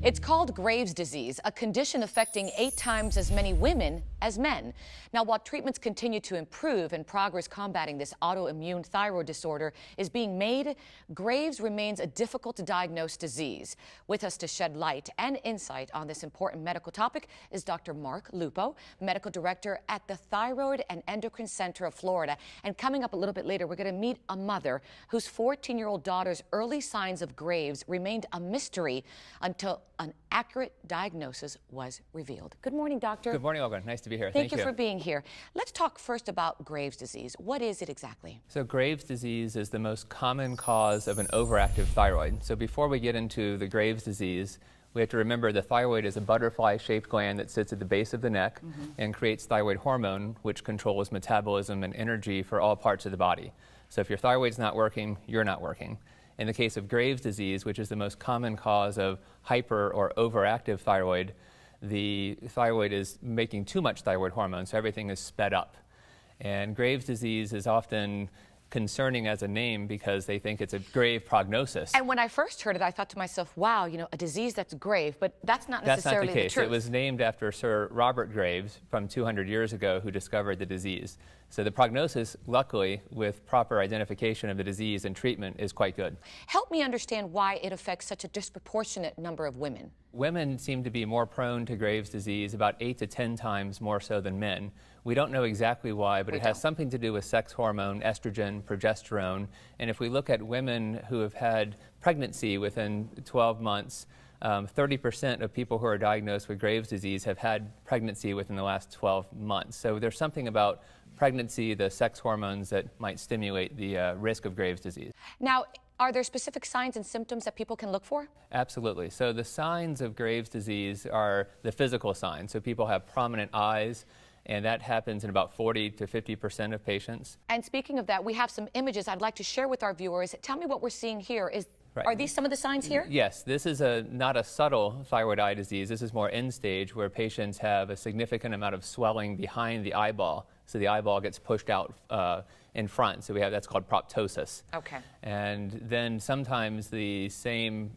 It's called Graves' disease, a condition affecting 8 times as many women as men. Now, while treatments continue to improve and progress combating this autoimmune thyroid disorder is being made, Graves remains a difficult to diagnose disease. With us to shed light and insight on this important medical topic is Dr. Mark Lupo, Medical Director at the Thyroid and Endocrine Center of Florida. And coming up a little bit later, we're going to meet a mother whose 14-year-old daughter's early signs of Graves remained a mystery until an accurate diagnosis was revealed. Good morning, doctor. Good morning, Olga. Nice to be here. Thank you for being here. Let's talk first about Graves' disease. What is it exactly? So Graves' disease is the most common cause of an overactive thyroid. So before we get into the Graves' disease, we have to remember the thyroid is a butterfly-shaped gland that sits at the base of the neck and creates thyroid hormone, which controls metabolism and energy for all parts of the body. So if your thyroid's not working, you're not working. In the case of Graves' disease, which is the most common cause of hyper or overactive thyroid, the thyroid is making too much thyroid hormone, so everything is sped up. And Graves' disease is often concerning as a name because they think it's a grave prognosis. And when I first heard it, I thought to myself, wow, you know, a disease that's grave, but that's not necessarily the case. truth. It was named after Sir Robert Graves from 200 years ago who discovered the disease. So the prognosis, luckily, with proper identification of the disease and treatment, is quite good. Help me understand why it affects such a disproportionate number of women. Women seem to be more prone to Graves' disease, about 8 to 10 times more so than men. We don't know exactly why, but it has something to do with sex hormone, estrogen, progesterone. And if we look at women who have had pregnancy within 12 months, 30% of people who are diagnosed with Graves' disease have had pregnancy within the last 12 months. So there's something about pregnancy, the sex hormones, that might stimulate the risk of Graves' disease. Now, are there specific signs and symptoms that people can look for? Absolutely. So the signs of Graves' disease are the physical signs. So people have prominent eyes, and that happens in about 40 to 50% of patients. And speaking of that, we have some images I'd like to share with our viewers. Tell me what we're seeing here. Are these some of the signs here? Yes, this is not a subtle thyroid eye disease. This is more end stage, where patients have a significant amount of swelling behind the eyeball. So the eyeball gets pushed out in front. So that's called proptosis. Okay. And then sometimes the same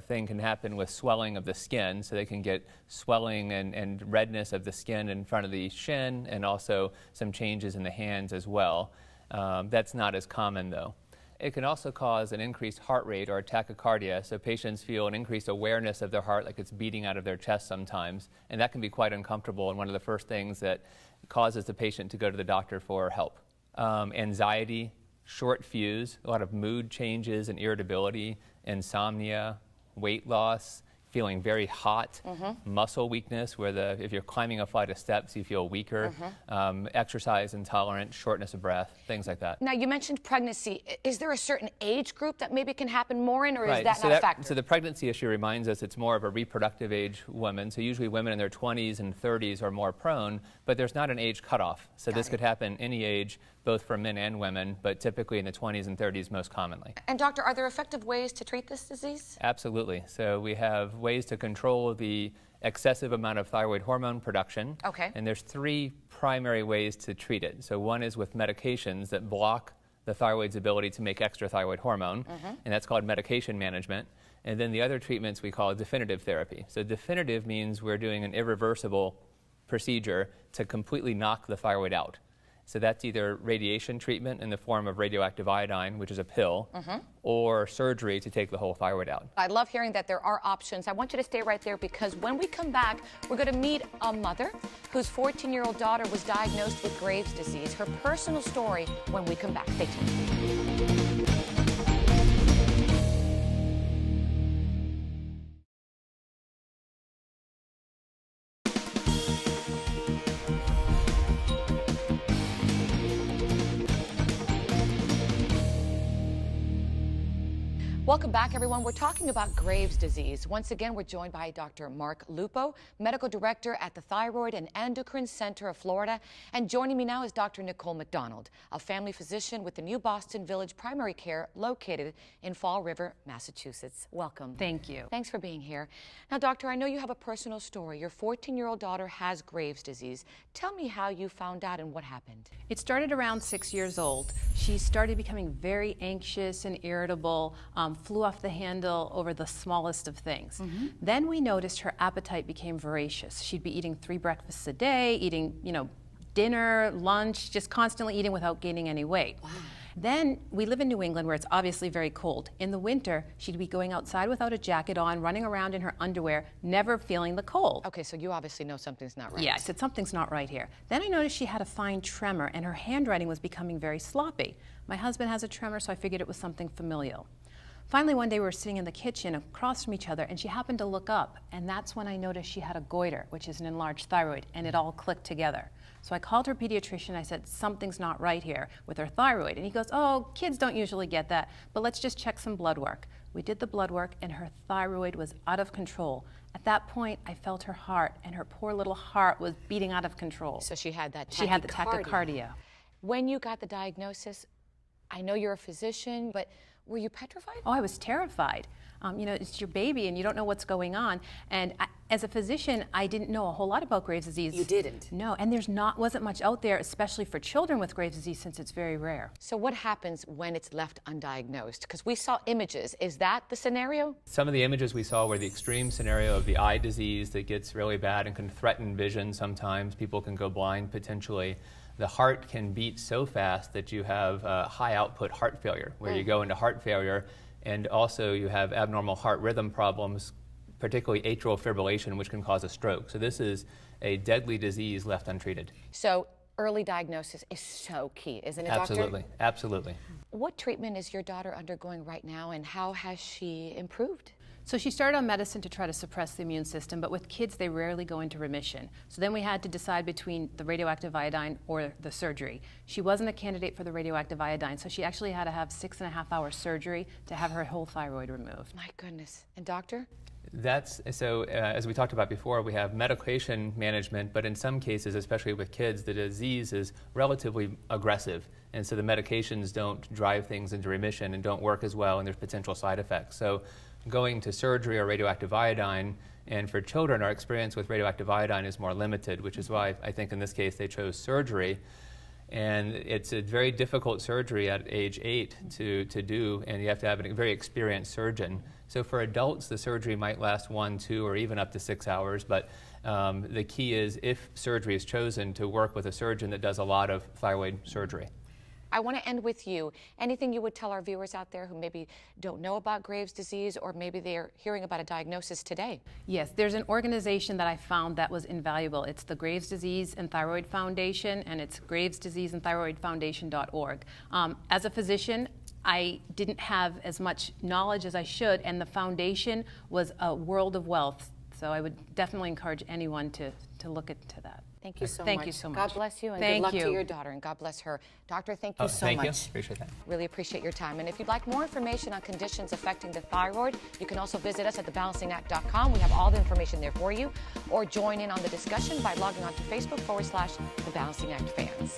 thing can happen with swelling of the skin. So they can get swelling and redness of the skin in front of the shin, and also some changes in the hands as well. That's not as common, though. It can also cause an increased heart rate or tachycardia, so patients feel an increased awareness of their heart, like it's beating out of their chest sometimes, and that can be quite uncomfortable and one of the first things that causes the patient to go to the doctor for help. Anxiety, short fuse, a lot of mood changes and irritability, insomnia, weight loss, feeling very hot, muscle weakness, where if you're climbing a flight of steps, you feel weaker, exercise intolerance, shortness of breath, things like that. Now, you mentioned pregnancy. Is there a certain age group that maybe can happen more in, or is that not a factor? So the pregnancy issue reminds us it's more of a reproductive age woman. So usually women in their 20s and 30s are more prone, but there's not an age cutoff. So this could happen any age, both for men and women, but typically in the 20s and 30s most commonly. And doctor, are there effective ways to treat this disease? Absolutely. So we have ways to control the excessive amount of thyroid hormone production. Okay. And there's 3 primary ways to treat it. So one is with medications that block the thyroid's ability to make extra thyroid hormone, and that's called medication management. And then the other treatments we call definitive therapy. So definitive means we're doing an irreversible procedure to completely knock the thyroid out. So that's either radiation treatment in the form of radioactive iodine, which is a pill, or surgery to take the whole thyroid out. I love hearing that there are options. I want you to stay right there, because when we come back, we're going to meet a mother whose 14-year-old daughter was diagnosed with Graves' disease. Her personal story when we come back. Stay tuned. Welcome back, everyone. We're talking about Graves' disease. Once again, we're joined by Dr. Mark Lupo, Medical Director at the Thyroid and Endocrine Center of Florida. And joining me now is Dr. Nicole McDonald, a family physician with the New Boston Village Primary Care located in Fall River, Massachusetts. Welcome. Thank you. Thanks for being here. Now, doctor, I know you have a personal story. Your 14-year-old daughter has Graves' disease. Tell me how you found out and what happened. It started around 6 years old. She started becoming very anxious and irritable, flew off the handle over the smallest of things. Then we noticed her appetite became voracious. She'd be eating 3 breakfasts a day, eating, dinner, lunch, just constantly eating without gaining any weight. Wow. Then we live in New England where it's obviously very cold. In the winter, she'd be going outside without a jacket on, running around in her underwear, never feeling the cold. Okay, so you obviously know something's not right. Yeah, I said something's not right here. Then I noticed she had a fine tremor and her handwriting was becoming very sloppy. My husband has a tremor, so I figured it was something familial. Finally, one day we were sitting in the kitchen across from each other and she happened to look up, and that's when I noticed she had a goiter, which is an enlarged thyroid, and it all clicked together. So I called her pediatrician. I said, something's not right here with her thyroid. And he goes, oh, kids don't usually get that, but let's just check some blood work. We did the blood work and her thyroid was out of control. At that point, I felt her heart, and her poor little heart was beating out of control. So she had that tachycardia. She had the tachycardia. When you got the diagnosis, I know you're a physician, but were you petrified? Oh, I was terrified. It's your baby and you don't know what's going on. And as a physician, I didn't know a whole lot about Graves' disease. You didn't? No, and wasn't much out there, especially for children with Graves' disease, since it's very rare. So what happens when it's left undiagnosed? Because we saw images. Is that the scenario? Some of the images we saw were the extreme scenario of the eye disease that gets really bad and can threaten vision sometimes. People can go blind potentially. The heart can beat so fast that you have high output heart failure, where you go into heart failure, and also you have abnormal heart rhythm problems, particularly atrial fibrillation, which can cause a stroke. So this is a deadly disease left untreated. So early diagnosis is so key, isn't it, Absolutely, doctor? absolutely. What treatment is your daughter undergoing right now, and how has she improved? So she started on medicine to try to suppress the immune system, but with kids, they rarely go into remission. So then we had to decide between the radioactive iodine or the surgery. She wasn't a candidate for the radioactive iodine, so she actually had to have 6.5-hour surgery to have her whole thyroid removed. My goodness. And doctor? As we talked about before, we have medication management, but in some cases, especially with kids, the disease is relatively aggressive. And so the medications don't drive things into remission and don't work as well, and there's potential side effects. So going to surgery or radioactive iodine, and for children, our experience with radioactive iodine is more limited, which is why I think in this case they chose surgery. And it's a very difficult surgery at age 8 to do, and you have to have a very experienced surgeon. So for adults, the surgery might last 1, 2, or even up to 6 hours, but the key is, if surgery is chosen, to work with a surgeon that does a lot of thyroid surgery. I want to end with you. Anything you would tell our viewers out there who maybe don't know about Graves' disease, or maybe they're hearing about a diagnosis today? Yes, there's an organization that I found that was invaluable. It's the Graves' Disease and Thyroid Foundation, and it's gravesdiseaseandthyroidfoundation.org. As a physician, I didn't have as much knowledge as I should, and the foundation was a world of wealth. So I would definitely encourage anyone to look into that. Thank you so much. Thank you so much. God bless you, and good luck to your daughter, and God bless her. Doctor, thank you so much. Thank you. Appreciate that. Really appreciate your time. And if you'd like more information on conditions affecting the thyroid, you can also visit us at thebalancingact.com. We have all the information there for you. Or join in on the discussion by logging on to Facebook /The Balancing Act Fans.